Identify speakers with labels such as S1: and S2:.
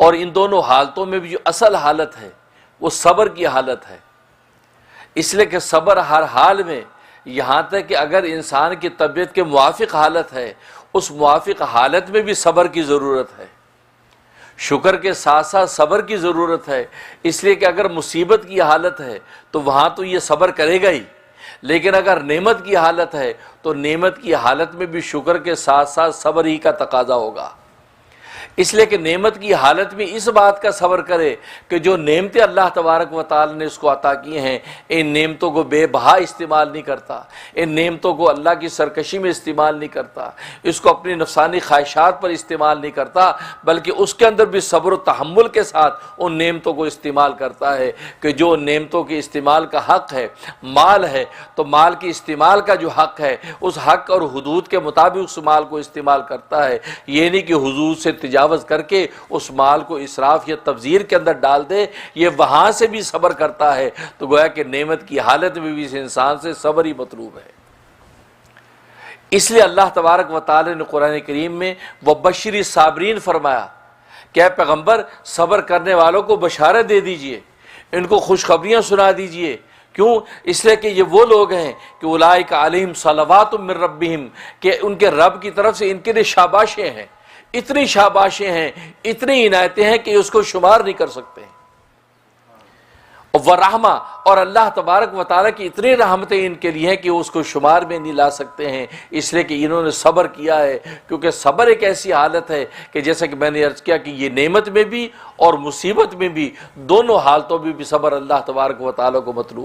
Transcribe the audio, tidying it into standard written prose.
S1: اور ان دونوں حالتوں میں بھی جو اصل حالت ہے وہ صبر کی حالت ہے، اس لیے کہ صبر ہر حال میں، یہاں تک کہ اگر انسان کی طبیعت کے موافق حالت ہے اس موافق حالت میں بھی صبر کی ضرورت ہے، شکر کے ساتھ ساتھ صبر کی ضرورت ہے، اس لیے کہ اگر مصیبت کی حالت ہے تو وہاں تو یہ صبر کرے گا ہی، لیکن اگر نعمت کی حالت ہے تو نعمت کی حالت میں بھی شکر کے ساتھ ساتھ صبر ہی کا تقاضا ہوگا، اس لیے کہ نعمت کی حالت میں اس بات کا صبر کرے کہ جو نعمتیں اللہ تبارک و تعالی نے اس کو عطا کی ہیں ان نعمتوں کو بے بہا استعمال نہیں کرتا، ان نعمتوں کو اللہ کی سرکشی میں استعمال نہیں کرتا، اس کو اپنی نفسانی خواہشات پر استعمال نہیں کرتا، بلکہ اس کے اندر بھی صبر و تحمل کے ساتھ ان نعمتوں کو استعمال کرتا ہے کہ جو نعمتوں کے استعمال کا حق ہے، مال ہے تو مال کی استعمال کا جو حق ہے اس حق اور حدود کے مطابق اس مال کو استعمال کرتا ہے، یہ نہیں کہ حدود سے تجاوز کر کے اس مال کو اسراف یا تبذیر کے اندر ڈال دے، یہ وہاں سے بھی صبر کرتا ہے، تو گویا کہ نعمت کی حالت میں بھی اس انسان سے صبر ہی مطلوب ہے۔ اس لیے اللہ تبارک و تعالی نے قرآن کریم میں وَبَشِّرِ الصَّابِرِينَ فرمایا کہ اے پیغمبر صبر کرنے والوں کو بشارت دے دیجئے، ان کو خوشخبریاں سنا دیجئے، کیوں؟ اس لیے کہ یہ وہ لوگ ہیں کہ اولئک علیہم صلوات من ربہم، کہ ان کے رب کی طرف سے ان کے لیے شاباشیں ہیں، اتنی شاباشیں ہیں، اتنی عنایتیں ہیں کہ اس کو شمار نہیں کر سکتے، ورحمہ، اور اللہ تبارک و تعالیٰ کی اتنی رحمتیں ان کے لیے ہیں کہ اس کو شمار میں نہیں لا سکتے ہیں، اس لیے کہ انہوں نے صبر کیا ہے، کیونکہ صبر ایک ایسی حالت ہے کہ جیسا کہ میں نے عرض کیا کہ یہ نعمت میں بھی اور مصیبت میں بھی دونوں حالتوں میں بھی صبر اللہ تبارک و تعالیٰ کو مطلوب